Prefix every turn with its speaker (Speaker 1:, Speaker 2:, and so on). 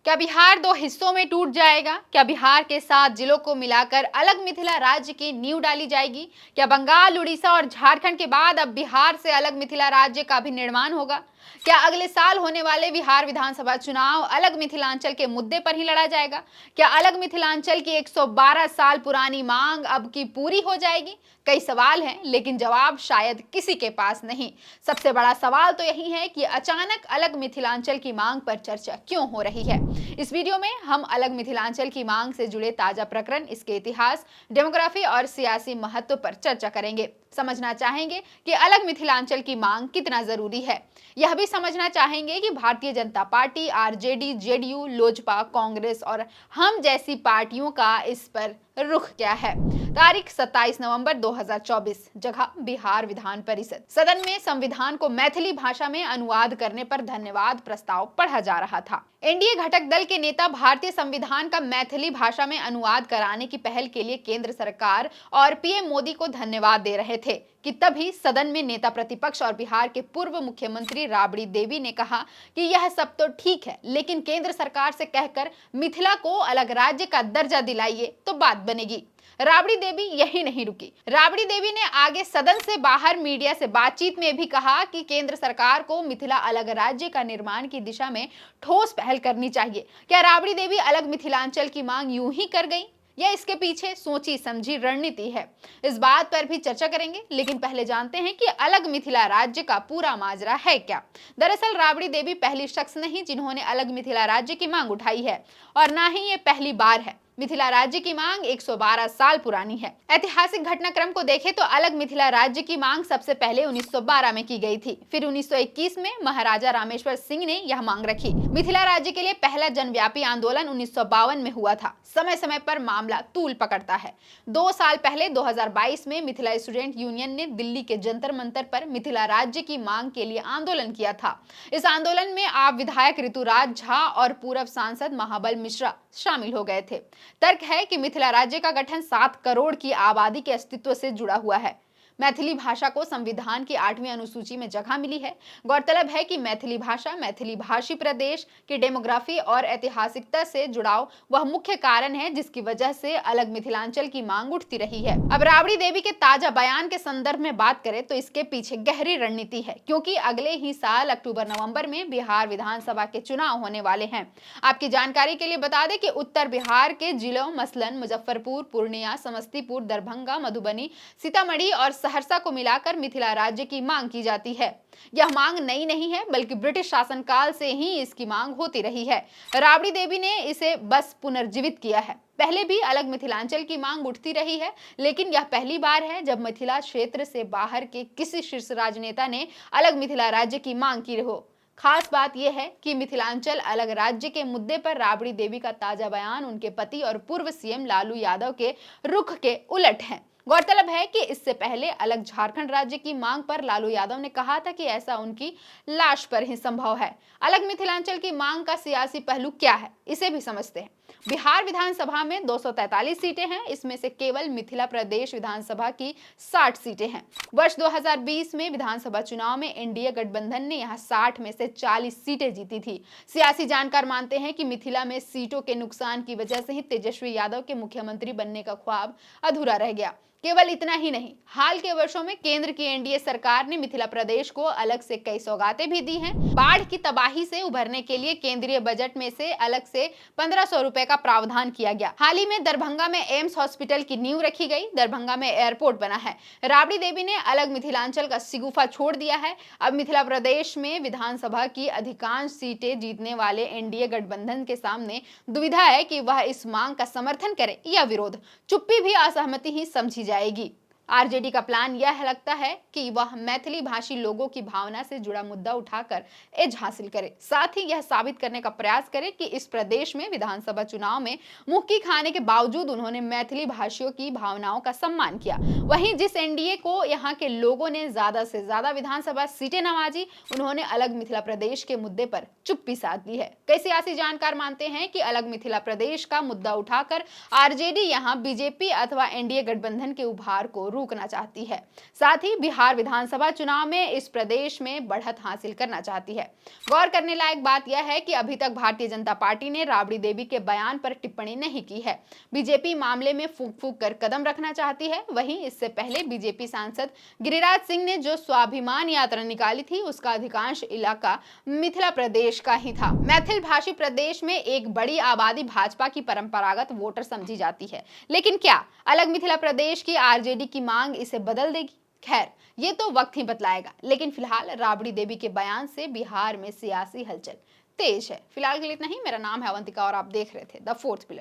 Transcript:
Speaker 1: क्या बिहार दो हिस्सों में टूट जाएगा? क्या बिहार के 7 जिलों को मिलाकर अलग मिथिला राज्य की नींव डाली जाएगी? क्या बंगाल, उड़ीसा और झारखंड के बाद अब बिहार से अलग मिथिला राज्य का भी निर्माण होगा? क्या अगले साल होने वाले बिहार विधानसभा चुनाव अलग मिथिलांचल के मुद्दे पर ही लड़ा जाएगा? क्या अलग मिथिलांचल की 112 साल पुरानी मांग अब की पूरी हो जाएगी? कई सवाल हैं, लेकिन जवाब शायद किसी के पास नहीं। सबसे बड़ा सवाल तो यही है कि अचानक अलग मिथिलांचल की मांग पर चर्चा क्यों हो रही है। इस वीडियो में हम अलग मिथिलांचल की मांग से जुड़े ताजा प्रकरण, इसके इतिहास, डेमोग्राफी और सियासी महत्व पर चर्चा करेंगे। समझना चाहेंगे कि अलग मिथिलांचल की मांग कितना जरूरी है। यह भी समझना चाहेंगे कि Bharatiya Janata Party, RJD, JDU, Lojpa, Congress और हम जैसी पार्टियों का इस पर रुख क्या है। तारीख 27 नवंबर 2024, जगह बिहार विधान परिषद। सदन में संविधान को मैथिली भाषा में अनुवाद करने पर धन्यवाद प्रस्ताव पढ़ा जा रहा था। एनडीए घटक दल के नेता भारतीय संविधान का मैथिली भाषा में अनुवाद कराने की पहल के लिए केंद्र सरकार और पीएम मोदी को धन्यवाद दे रहे थे कि तभी सदन में नेता प्रतिपक्ष और बिहार के पूर्व मुख्यमंत्री राबड़ी देवी ने कहा कि यह सब तो ठीक है, लेकिन केंद्र सरकार से कहकर मिथिला को अलग राज्य का दर्जा दिलाइए तो बात बनेगी। राबड़ी देवी यही नहीं रुकी। राबड़ी देवी ने आगे सदन से बाहर मीडिया से बातचीत में भी कहा कि केंद्र सरकार को मिथिला अलग राज्य का निर्माण की दिशा में ठोस पहल करनी चाहिए। क्या राबड़ी देवी अलग मिथिलांचल की मांग यूं ही कर गई या इसके पीछे सोची समझी रणनीति है? इस बात पर भी चर्चा करेंगे, लेकिन पहले जानते हैं कि अलग मिथिला राज्य का पूरा माजरा है क्या। दरअसल राबड़ी देवी पहली शख्स नहीं जिन्होंने अलग मिथिला राज्य की मांग उठाई है, और ना ही ये पहली बार है। मिथिला राज्य की मांग 112 साल पुरानी है। ऐतिहासिक घटनाक्रम को देखें तो अलग मिथिला राज्य की मांग सबसे पहले 1912 में की गई थी। फिर 1921 में महाराजा रामेश्वर सिंह ने यह मांग रखी। मिथिला राज्य के लिए पहला जनव्यापी आंदोलन 1952 में हुआ था। समय समय पर मामला तूल पकड़ता है। 2 साल पहले 2022 में मिथिला स्टूडेंट यूनियन ने दिल्ली के जंतर मंतर पर मिथिला राज्य की मांग के लिए आंदोलन किया था। इस आंदोलन में आप विधायक ऋतुराज झा और पूर्व सांसद महाबल मिश्रा शामिल हो गए थे। तर्क है कि मिथिला राज्य का गठन 7 करोड़ की आबादी के अस्तित्व से जुड़ा हुआ है। मैथिली भाषा को संविधान की 8वीं अनुसूची में जगह मिली है। गौरतलब है कि मैथिली भाषा मैथिली भाषी प्रदेश की डेमोग्राफी और ऐतिहासिकता से जुड़ाव वह मुख्य कारण है जिसकी वजह से अलग मिथिलांचल की मांग उठती रही है। अब राबड़ी देवी के ताजा बयान के संदर्भ में बात करें तो इसके पीछे गहरी रणनीति है, क्योंकि अगले ही साल अक्टूबर नवंबर में बिहार विधानसभा के चुनाव होने वाले हैं। आपकी जानकारी के लिए बता दें कि उत्तर बिहार के जिलों मसलन मुजफ्फरपुर, पूर्णिया, समस्तीपुर, दरभंगा, मधुबनी, सीतामढ़ी और सहरसा को मिलाकर मिथिला राज्य की मांग की जाती है। यह मांग नई नहीं है, बल्कि ब्रिटिश शासनकाल से ही इसकी मांग होती रही है। राबड़ी देवी ने इसे बस पुनर्जीवित किया है। पहले भी अलग मिथिलांचल की मांग उठती रही है, लेकिन यह पहली बार है जब मिथिला क्षेत्र से बाहर के किसी शीर्ष राजनेता ने अलग मिथिला राज्य की मांग की हो। खास बात यह है कि मिथिलांचल अलग राज्य के मुद्दे पर राबड़ी देवी का ताजा बयान उनके पति और पूर्व सीएम लालू यादव के रुख के उलट है। गौरतलब है कि इससे पहले अलग झारखंड राज्य की मांग पर लालू यादव ने कहा था कि ऐसा उनकी लाश पर ही संभव है। अलग मिथिलांचल की मांग का सियासी पहलू क्या है, इसे भी समझते हैं। बिहार विधानसभा में 243 सीटें हैं, इसमें से केवल मिथिला प्रदेश विधानसभा की 60 सीटें हैं। वर्ष 2020 में विधानसभा चुनाव में एनडीए गठबंधन ने यहां 60 में से 40 सीटें जीती थी। सियासी जानकार मानते हैं कि मिथिला में सीटों के नुकसान की वजह से ही तेजस्वी यादव के मुख्यमंत्री बनने का ख्वाब अधूरा रह गया। केवल इतना ही नहीं, हाल के वर्षों में केंद्र की एनडीए सरकार ने मिथिला प्रदेश को अलग से कई सौगातें भी दी हैं। बाढ़ की तबाही से उभरने के लिए केंद्रीय बजट में से अलग से 1500 रुपए का प्रावधान किया गया। हाल ही में दरभंगा में एम्स हॉस्पिटल की नींव रखी गई। दरभंगा में एयरपोर्ट बना है। राबड़ी देवी ने अलग मिथिलांचल का शिगुफा छोड़ दिया है। अब मिथिला प्रदेश में विधानसभा की अधिकांश सीटें जीतने वाले एनडीए गठबंधन के सामने दुविधा है कि वह इस मांग का समर्थन करे या विरोध। चुप्पी भी असहमति ही समझी जाएगी। आरजेडी का प्लान यह लगता है कि वह मैथिली भाषी लोगों की भावना से जुड़ा मुद्दा उठाकर एज हासिल करे, साथ ही यह साबित करने का प्रयास करे कि इस प्रदेश में विधानसभा चुनाव में मुक्की खाने के बावजूद उन्होंने मैथिली भाषियों की भावनाओं का सम्मान किया। वहीं जिस एनडीए को यहाँ के लोगों ने ज्यादा से ज्यादा विधानसभा सीटें नवाजी, उन्होंने अलग मिथिला प्रदेश के मुद्दे पर चुप्पी साध ली है। कई सियासी जानकार मानते हैं कि अलग मिथिला प्रदेश का मुद्दा उठाकर आरजेडी यहाँ बीजेपी अथवा एनडीए गठबंधन के उभार को रोकना चाहती है। साथ ही बिहार विधानसभा चुनाव में इस प्रदेश में बढ़त हासिल करना चाहती है। गौर करने लायक बात यह है कि अभी तक भारतीय जनता पार्टी ने राबड़ी देवी के बयान पर टिप्पणी नहीं की है। बीजेपी मामले में फूंक फूंक कर कदम रखना चाहती है। वहीं इससे पहले बीजेपी सांसद गिरिराज सिंह ने जो स्वाभिमान यात्रा निकाली थी, उसका अधिकांश इलाका मिथिला प्रदेश का ही था। मैथिल भाषी प्रदेश में एक बड़ी आबादी भाजपा की परंपरागत वोटर समझी जाती है, लेकिन क्या अलग मिथिला प्रदेश की आरजेडी की मांग इसे बदल देगी? खैर, ये तो वक्त ही बतलाएगा। लेकिन फिलहाल राबड़ी देवी के बयान से बिहार में सियासी हलचल तेज है। फिलहाल के लिए इतना ही। मेरा नाम है अवंतिका और आप देख रहे थे द फोर्थ पिलर।